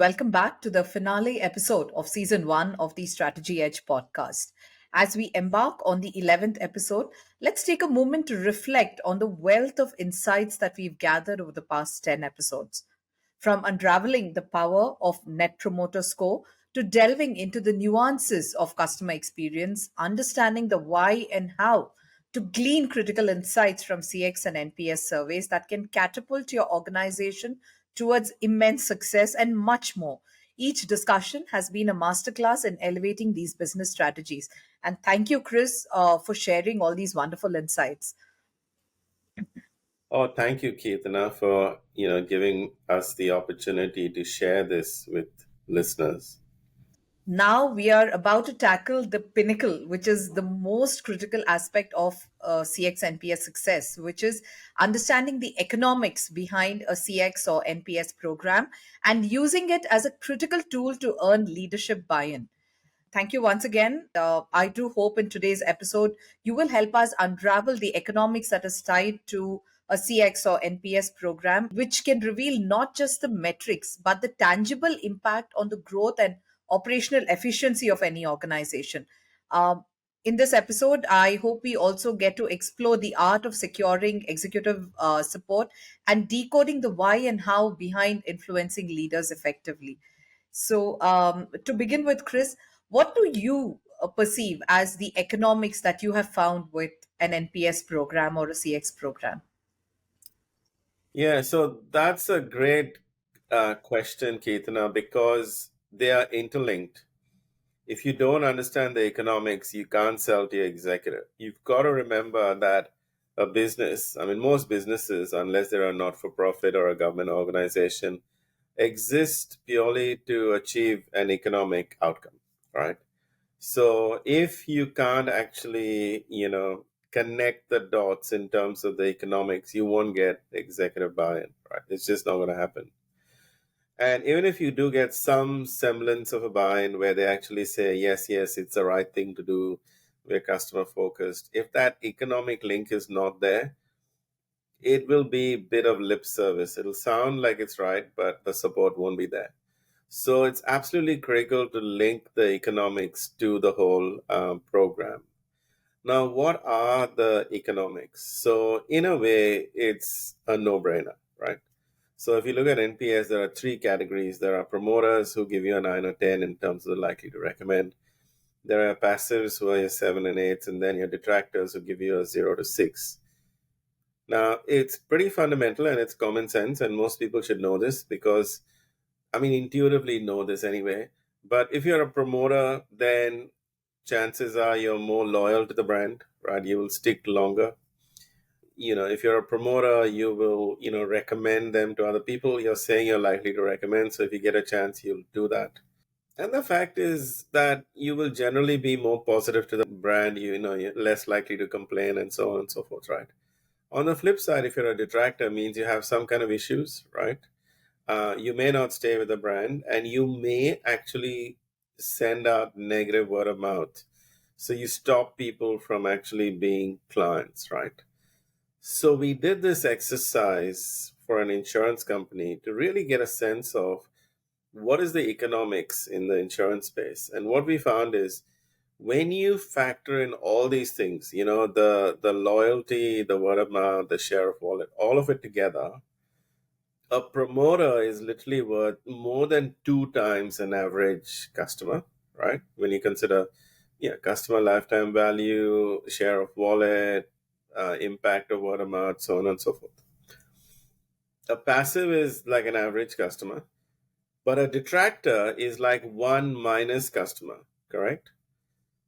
welcome back to the finale episode of season 1 of the Strategy Edge podcast. As we embark on the 11th episode, let's take a moment to reflect on the wealth of insights that we've gathered over the past 10 episodes. From unraveling the power of Net Promoter Score to delving into the nuances of customer experience, understanding the why and how, to glean critical insights from CX and NPS surveys that can catapult your organization towards immense success and much more. Each discussion has been a masterclass in elevating these business strategies. And thank you, Chris, for sharing all these wonderful insights. Oh, thank you, Keertana, for giving us the opportunity to share this with listeners. Now we are about to tackle the pinnacle, which is the most critical aspect of CX NPS success, which is understanding the economics behind a CX or NPS program and using it as a critical tool to earn leadership buy in. Thank you once again. I do hope in today's episode you will help us unravel the economics that is tied to a CX or NPS program, which can reveal not just the metrics, but the tangible impact on the growth and operational efficiency of any organization. Um, in this episode, I hope we also get to explore the art of securing executive support and decoding the why and how behind influencing leaders effectively. So, to begin with, Chris, what do you perceive as the economics that you have found with an NPS program or a CX program? Yeah, so that's a great question, Keertana, because they are interlinked. If you don't understand the economics, you can't sell to your executive. You've got to remember that a business, I mean, most businesses, unless they're a not for profit or a government organization, exist purely to achieve an economic outcome, right? So if you can't actually, connect the dots in terms of the economics, you won't get executive buy-in, right? It's just not going to happen. And even if you do get some semblance of a buy-in where they actually say, yes, yes, it's the right thing to do, we're customer focused, if that economic link is not there, it will be a bit of lip service. It'll sound like it's right, but the support won't be there. So it's absolutely critical to link the economics to the whole program. Now, what are the economics? So, in a way, it's a no brainer, right? So, if you look at NPS, there are three categories. There are promoters who give you a 9 or 10 in terms of the likely to recommend. There are passives who are your 7 and 8, and then your detractors who give you a 0 to 6. Now, it's pretty fundamental and it's common sense, and most people should know this because, I mean, intuitively know this anyway. But if you're a promoter, then chances are you're more loyal to the brand, right? You will stick longer. If you're a promoter, you will, recommend them to other people. You're saying you're likely to recommend. So if you get a chance, you'll do that. And the fact is that you will generally be more positive to the brand. You're less likely to complain and so on and so forth, right? On the flip side, if you're a detractor, means you have some kind of issues, right? You may not stay with the brand and you may actually send out negative word of mouth. So you stop people from actually being clients, right? So we did this exercise for an insurance company to really get a sense of what is the economics in the insurance space. And what we found is when you factor in all these things, the loyalty, the word of mouth, the share of wallet, all of it together, a promoter is literally worth more than two times an average customer, right? When you consider, customer lifetime value, share of wallet, impact of word of mouth, so on and so forth. A passive is like an average customer, but a detractor is like one minus customer, correct?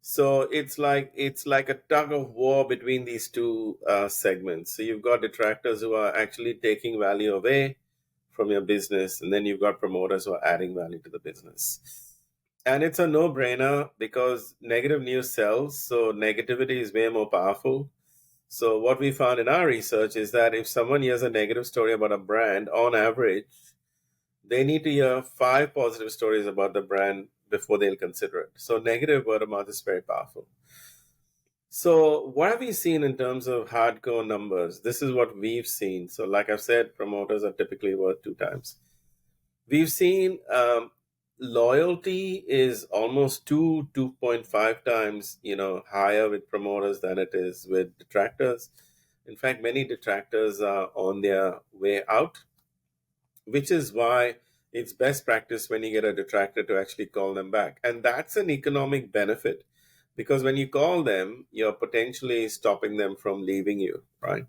So it's like a tug of war between these two segments. So you've got detractors who are actually taking value away from your business, and then you've got promoters who are adding value to the business. And it's a no-brainer because negative news sells, so negativity is way more powerful. So what we found in our research is that if someone hears a negative story about a brand, on average, they need to hear five positive stories about the brand before they'll consider it. So negative word of mouth is very powerful. So what have you seen in terms of hardcore numbers? This is what we've seen. So like I've said, promoters are typically worth two times. We've seen loyalty is almost 2.5 times, higher with promoters than it is with detractors. In fact, many detractors are on their way out, which is why it's best practice when you get a detractor to actually call them back. And that's an economic benefit, because when you call them, you're potentially stopping them from leaving you, right?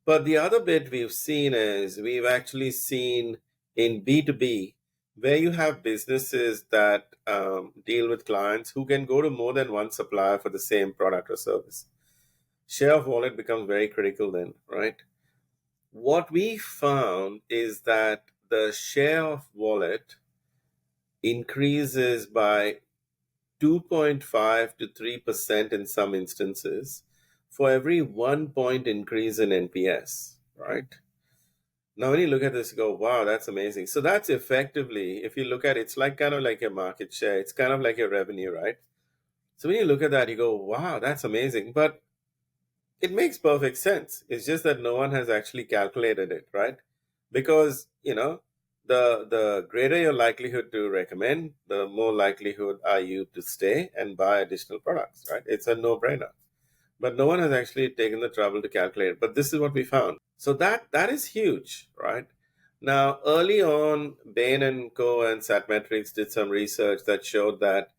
But the other bit we've seen is we've actually seen in B2B, where you have businesses that deal with clients who can go to more than one supplier for the same product or service. Share of wallet becomes very critical then, right? What we found is that the share of wallet increases by 2.5 to 3% in some instances for every 1 point increase in NPS, right? Now, when you look at this, you go, wow, that's amazing. So that's effectively, if you look at it, it's like kind of like your market share. It's kind of like your revenue, right? So when you look at that, you go, wow, that's amazing. But it makes perfect sense. It's just that no one has actually calculated it, right? Because, the greater your likelihood to recommend, the more likelihood are you to stay and buy additional products, right? It's a no-brainer. But no one has actually taken the trouble to calculate it. But this is what we found. So that is huge, right? Now, early on, Bain and Co. and Satmetrics did some research that showed that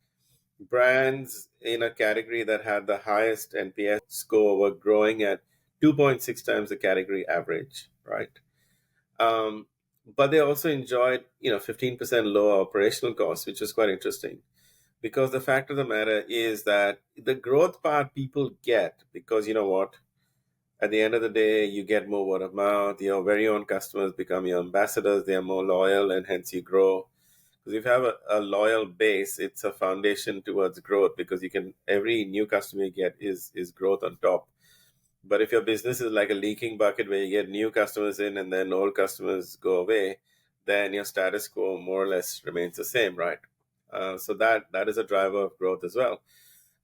brands in a category that had the highest NPS score were growing at 2.6 times the category average, right? Um, but they also enjoyed, 15% lower operational costs, which is quite interesting. Because the fact of the matter is that the growth part people get, because you know what? At the end of the day, you get more word of mouth. Your very own customers become your ambassadors. They are more loyal, and hence you grow. Because if you have a loyal base, it's a foundation towards growth. Because you can every new customer you get is growth on top. But if your business is like a leaking bucket where you get new customers in and then old customers go away, then your status quo more or less remains the same, right? So that is a driver of growth as well.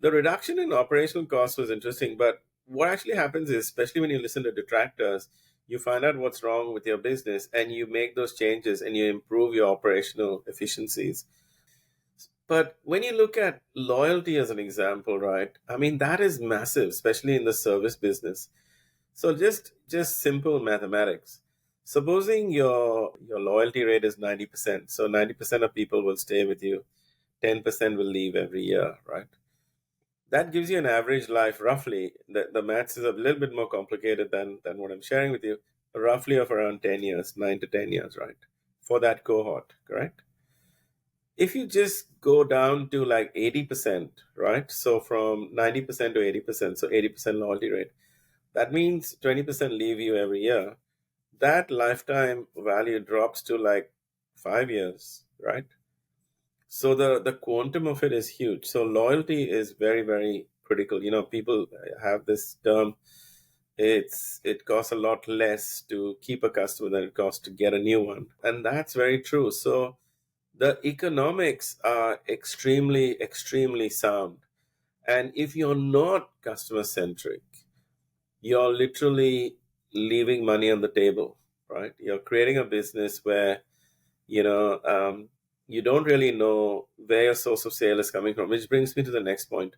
The reduction in operational costs was interesting, but what actually happens is, especially when you listen to detractors, you find out what's wrong with your business and you make those changes and you improve your operational efficiencies. But when you look at loyalty as an example, right? I mean, that is massive, especially in the service business. So just simple mathematics. Supposing your loyalty rate is 90%. So 90% of people will stay with you, 10% will leave every year, right? That gives you an average life roughly. The maths is a little bit more complicated than what I'm sharing with you. Roughly of around 10 years, 9 to 10 years, right? For that cohort, correct? If you just go down to like 80%, right? So from 90% to 80%, so 80% loyalty rate, that means 20% leave you every year. That lifetime value drops to like 5 years, right? So the quantum of it is huge. So loyalty is very, very critical. People have this term. It costs a lot less to keep a customer than it costs to get a new one, and that's very true. So the economics are extremely, extremely sound. And if you're not customer centric, you're literally leaving money on the table, right? You're creating a business where you know you don't really know where your source of sale is coming from, which brings me to the next point.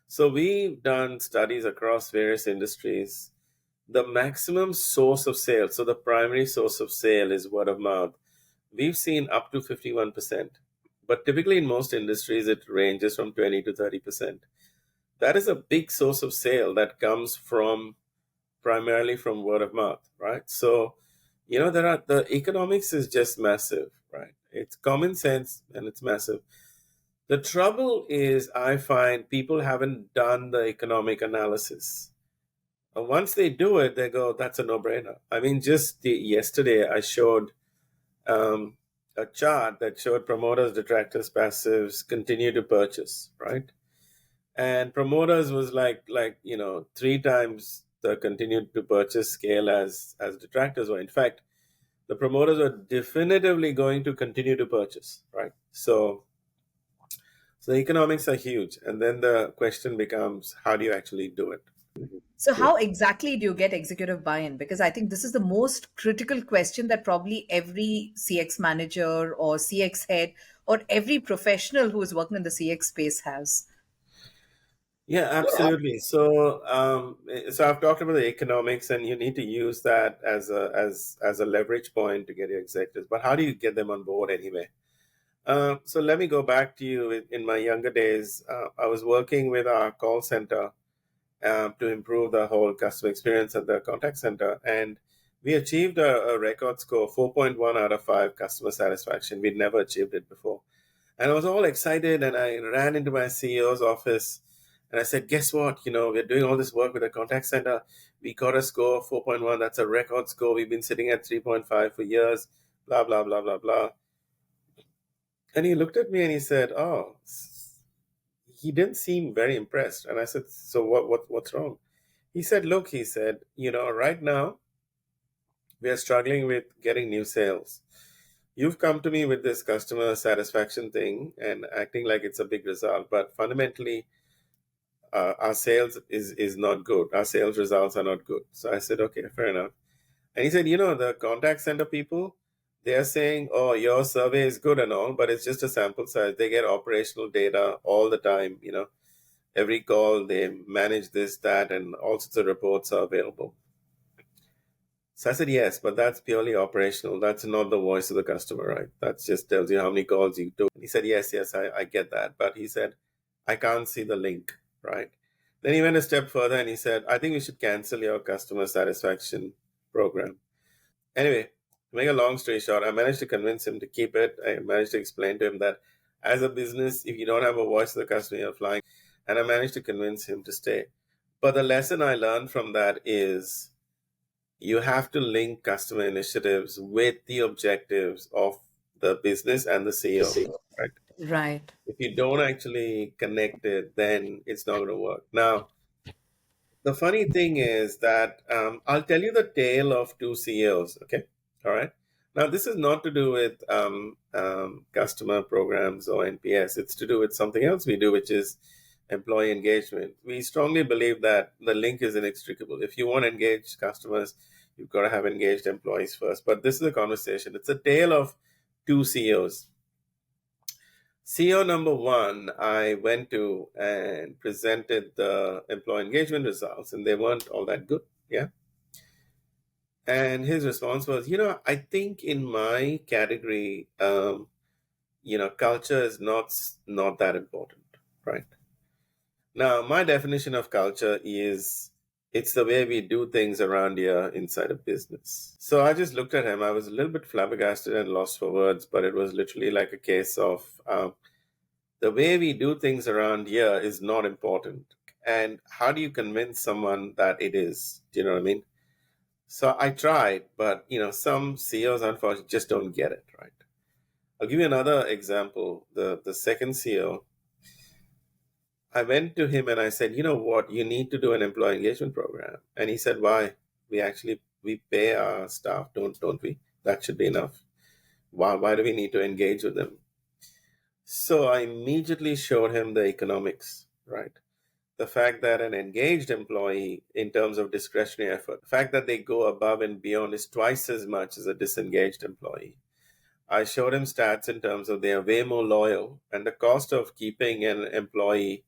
So we've done studies across various industries. The maximum source of sale, so the primary source of sale is word of mouth, we've seen up to 51%, but typically in most industries it ranges from 20 to 30%. That is a big source of sale that comes from primarily from word of mouth, right? So there are the economics is just massive, right? It's common sense and it's massive. The trouble is, I find people haven't done the economic analysis. Once they do it, they go, that's a no-brainer. I mean, just yesterday I showed um, a chart that showed promoters, detractors, passives continue to purchase, right? And promoters was like 3 times the continued to purchase scale as detractors were. In fact, the promoters are definitively going to continue to purchase, right? So the economics are huge, and then the question becomes, how do you actually do it? So, Yeah. how exactly do you get executive buy in? Because I think this is the most critical question that probably every CX manager or CX head or every professional who is working in the CX space has. Yeah, absolutely. So I've talked about the economics, and you need to use that as a leverage point to get your executives. But how do you get them on board anyway? So let me go back to you. In my younger days, I was working with our call center to improve the whole customer experience at the contact center, and we achieved a record score, 4.1 out of 5 customer satisfaction. We'd never achieved it before. And I was all excited, and I ran into my CEO's office and I said, guess what? We're doing all this work with the contact center. We got a score of 4.1. That's a record score. We've been sitting at 3.5 for years, blah, blah, blah, blah, blah. And he looked at me and he said, oh, he didn't seem very impressed. And I said, so what's wrong? He said, look, he said, right now we are struggling with getting new sales. You've come to me with this customer satisfaction thing and acting like it's a big result, but fundamentally, our sales is not good. Our sales results are not good. So I said, okay, fair enough. And he said, the contact center people, they are saying, oh, your survey is good and all, but it's just a sample size. They get operational data all the time. Every call, they manage this, that, and all sorts of reports are available. So I said, yes, but that's purely operational. That's not the voice of the customer, right? That just tells you how many calls you do. And he said, yes, yes, I get that. But he said, I can't see the link, right? Then he went a step further and he said, I think we should cancel your customer satisfaction program. Anyway, to make a long story short, I managed to convince him to keep it. I managed to explain to him that as a business, if you don't have a voice of the customer, you're flying. And I managed to convince him to stay. But the lesson I learned from that is you have to link customer initiatives with the objectives of the business and the CEO, right? Right. If you don't actually connect it, then it's not going to work. Now, the funny thing is that I'll tell you the tale of two CEOs. Okay, all right. Now, this is not to do with customer programs or NPS. It's to do with something else we do, which is employee engagement. We strongly believe that the link is inextricable. If you want engaged customers, you've got to have engaged employees first. But this is a conversation. It's a tale of two CEOs. CEO number one, I went to and presented the employee engagement results, and they weren't all that good. Yeah. And his response was, I think in my category, culture is not that important, right? Now, my definition of culture is it's the way we do things around here inside a business. So I just looked at him. I was a little bit flabbergasted and lost for words, but it was literally like a case of the way we do things around here is not important. And how do you convince someone that it is? Do you know what I mean? So I tried, but some CEOs unfortunately just don't get it, right? I'll give you another example. The second CEO, I went to him and I said, you know what, you need to do an employee engagement program. And he said, why? We pay our staff, don't we? That should be enough. Why do we need to engage with them? So I immediately showed him the economics, right? The fact that an engaged employee, in terms of discretionary effort, the fact that they go above and beyond is twice as much as a disengaged employee. I showed him stats in terms of they are way more loyal, and the cost of keeping an employee,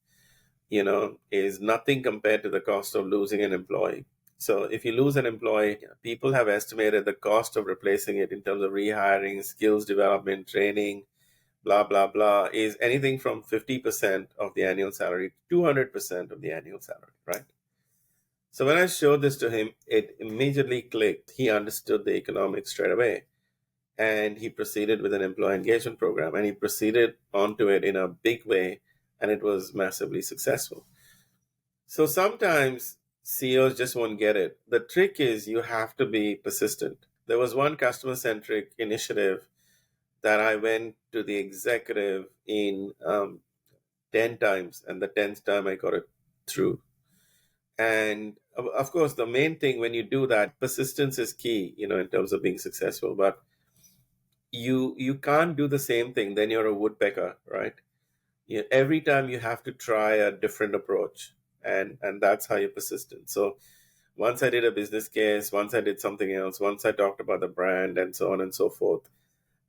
is nothing compared to the cost of losing an employee. So if you lose an employee, people have estimated the cost of replacing it in terms of rehiring, skills development, training, blah blah blah, is anything from 50% of the annual salary to 200% of the annual salary, right? So when I showed this to him, it immediately clicked. He understood the economics straight away, and he proceeded with an employee engagement program, and he proceeded onto it in a big way, and it was massively successful. So sometimes CEOs just won't get it. The trick is you have to be persistent. There was one customer centric initiative that I went to the executive in 10 times, and the 10th time I got it through. And of course, the main thing when you do that, persistence is key, in terms of being successful. But you can't do the same thing, then you're a woodpecker, right? Every time you have to try a different approach. and that's how you're persistent. So once I did a business case, once I did something else, once I talked about the brand and so on and so forth,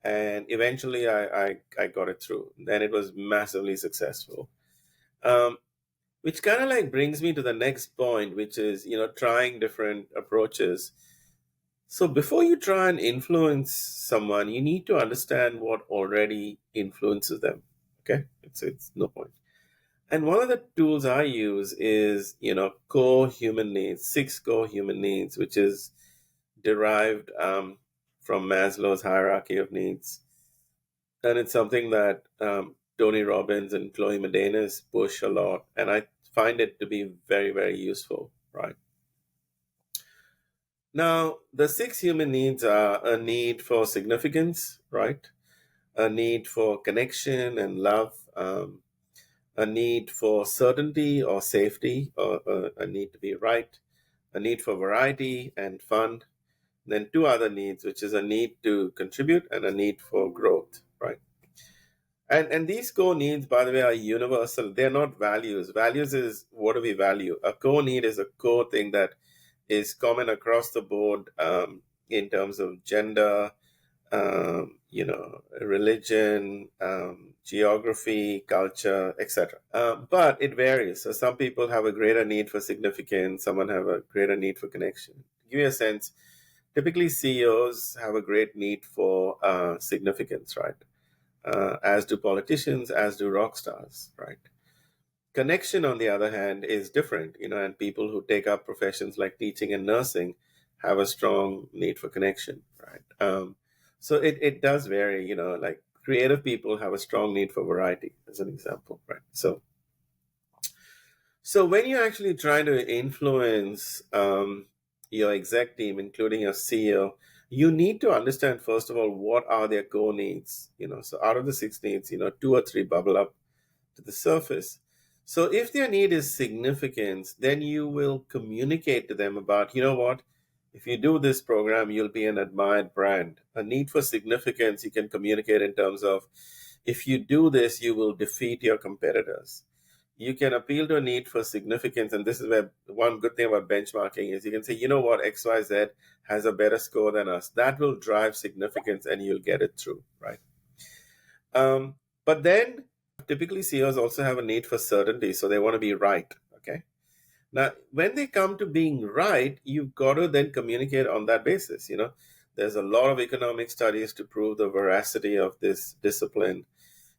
and eventually I got it through. Then it was massively successful. Um, which kind of like brings me to the next point, which is, trying different approaches. So before you try and influence someone, you need to understand what already influences them. Okay, it's no point. And one of the tools I use is, core human needs, six core human needs, which is derived from Maslow's hierarchy of needs. And it's something that Tony Robbins and Chloe Medenas push a lot. And I find it to be very, very useful, right? Now, the six human needs are a need for significance, right? A need for connection and love, a need for certainty or safety, or a need to be right, a need for variety and fun, then two other needs, which is a need to contribute and a need for growth, right? And these core needs, by the way, are universal. They're not values. Values is what do we value. A core need is a core thing that is common across the board in terms of gender, religion, geography, culture, etc. But it varies. So some people have a greater need for significance. Someone have a greater need for connection. To give you a sense, typically CEOs have a great need for significance, right? As do politicians, as do rock stars, right? Connection, on the other hand, is different, and people who take up professions like teaching and nursing have a strong need for connection, right? So it does vary, like creative people have a strong need for variety, as an example, right? So when you're actually trying to influence your exec team, including your CEO, you need to understand, first of all, what are their core needs. So out of the six needs, two or three bubble up to the surface. So if their need is significance, then you will communicate to them about, what, if you do this program, you'll be an admired brand. A need for significance, you can communicate in terms of, if you do this, you will defeat your competitors. You can appeal to a need for significance, and this is where one good thing about benchmarking is you can say, what, XYZ has a better score than us. That will drive significance and you'll get it through, right? But then typically CEOs also have a need for certainty, so they want to be right. Okay. Now, when they come to being right, you've got to then communicate on that basis. There's a lot of economic studies to prove the veracity of this discipline.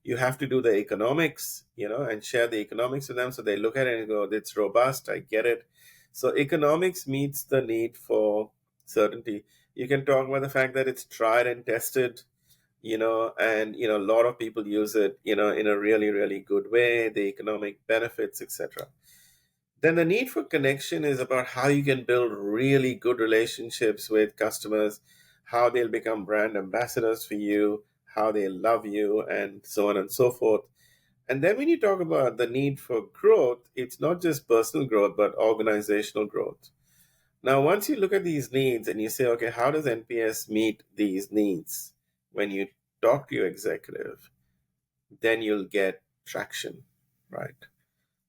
You have to do the economics, and share the economics with them so they look at it and go, it's robust, I get it. So economics meets the need for certainty. You can talk about the fact that it's tried and tested, and a lot of people use it, in a really, really good way, the economic benefits, etc. Then the need for connection is about how you can build really good relationships with customers, how they'll become brand ambassadors for you, how they love you, and so on and so forth. And then when you talk about the need for growth, it's not just personal growth, but organizational growth. Now, once you look at these needs and you say, okay, how does NPS meet these needs? When you talk to your executive, then you'll get traction, right?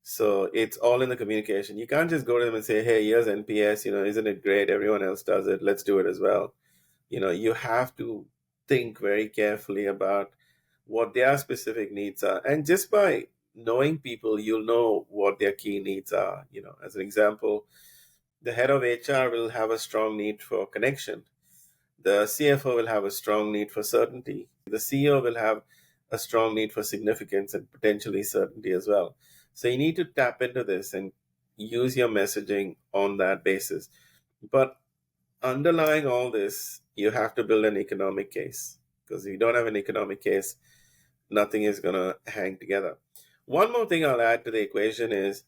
So it's all in the communication. You can't just go to them and say, hey, here's NPS, isn't it great? Everyone else does it. Let's do it as well. You have to think very carefully about what their specific needs are. And just by knowing people, you'll know what their key needs are. As an example, the head of HR will have a strong need for connection. The CFO will have a strong need for certainty. The CEO will have a strong need for significance and potentially certainty as well. So you need to tap into this and use your messaging on that basis. But underlying all this, you have to build an economic case, because if you don't have an economic case, nothing is going to hang together. One more thing I'll add to the equation is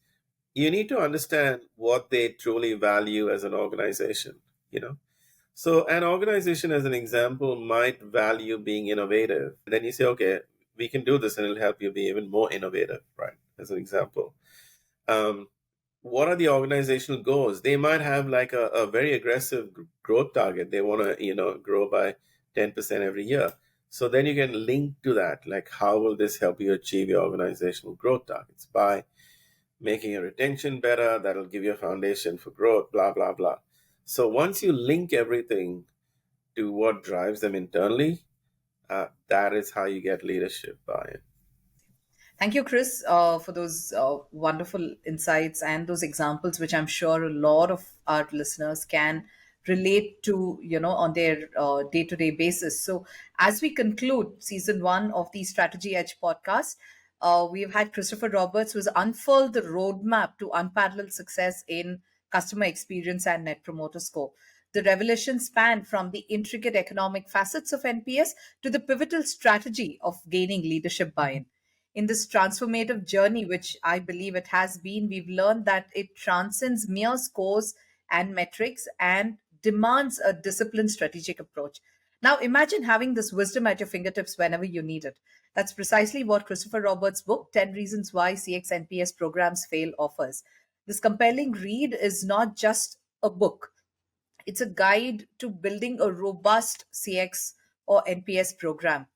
you need to understand what they truly value as an organization, you know. So an organization, as an example, might value being innovative. Then you say, okay, we can do this and it'll help you be even more innovative, right? As an example. Um, what are the organizational goals? They might have like a very aggressive growth target. They want to, grow by 10% every year. So then you can link to that, like how will this help you achieve your organizational growth targets by making your retention better. That'll give you a foundation for growth, blah, blah, blah. So once you link everything to what drives them internally, that is how you get leadership buy-in. Thank you, Chris, for those wonderful insights and those examples, which I'm sure a lot of our listeners can relate to, on their day-to-day basis. So, as we conclude season one of the Strategy Edge podcast, we've had Christopher Roberts, who's unfurled the roadmap to unparalleled success in customer experience and net promoter score. The revelation spanned from the intricate economic facets of NPS to the pivotal strategy of gaining leadership buy-in. In this transformative journey, which I believe it has been, we've learned that it transcends mere scores and metrics and demands a disciplined strategic approach. Now, imagine having this wisdom at your fingertips whenever you need it. That's precisely what Christopher Roberts' book, 10 Reasons Why CX NPS Programs Fail, offers. This compelling read is not just a book, it's a guide to building a robust CX or NPS program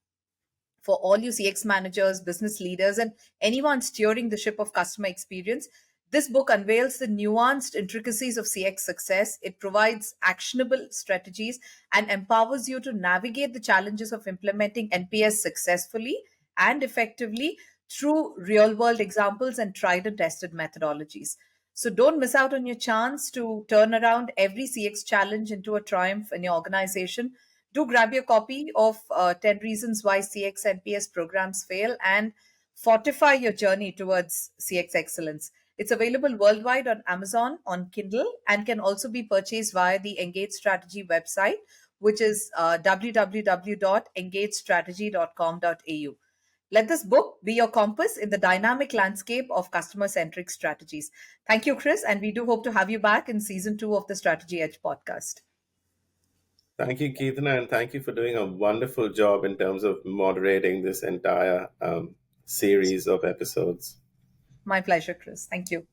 for all you CX managers, business leaders, and anyone steering the ship of customer experience. This book unveils the nuanced intricacies of CX success. It provides actionable strategies and empowers you to navigate the challenges of implementing NPS successfully and effectively through real world examples and tried and tested methodologies. So don't miss out on your chance to turn around every CX challenge into a triumph in your organization. Do grab your copy of 10 Reasons Why CX NPS Programs Fail and fortify your journey towards CX excellence. It's available worldwide on Amazon, on Kindle, and can also be purchased via the Engage Strategy website, which is www.engagestrategy.com.au. Let this book be your compass in the dynamic landscape of customer centric strategies. Thank you, Chris, and we do hope to have you back in season two of the Strategy Edge podcast. Thank you, Keithana, and thank you for doing a wonderful job in terms of moderating this entire series of episodes. My pleasure, Chris. Thank you.